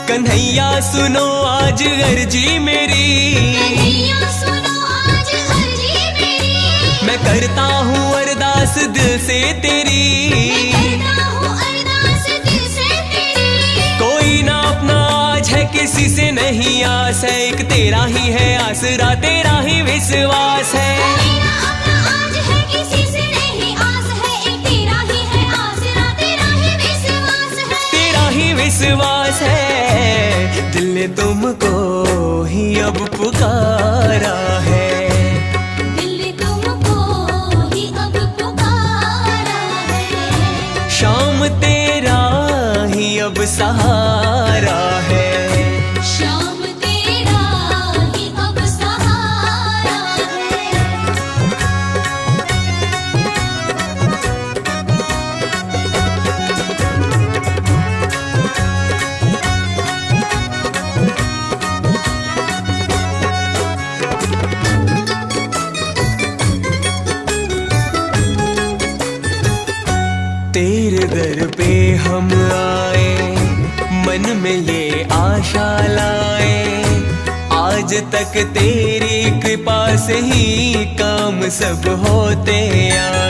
कन्हैया सुनो आज अर्जी मेरी, कन्हैया सुनो आज अर्जी मेरी। मैं करता हूँ अरदास दिल से तेरी, मैं करता हूँ अरदास दिल से तेरी। कोई ना अपना आज है किसी से नहीं आस है, एक तेरा ही है आसरा तेरा ही विश्वास है। कोई ना अपना आज है किसी से नहीं आस है, एक तेरा ही है आसरा तेरा ही विश्वास है। तेरा ही विश्वास है, दिल ने तुमको ही अब पुकारा है, दिल ने तुमको ही अब पुकारा है। शाम तेरा ही अब सहारा है, शाम तेरा ही अब सहारा है। तेरे दर पे हम आए, मन में ये आशा लाए, आज तक तेरी कृपा से ही काम सब होते आए।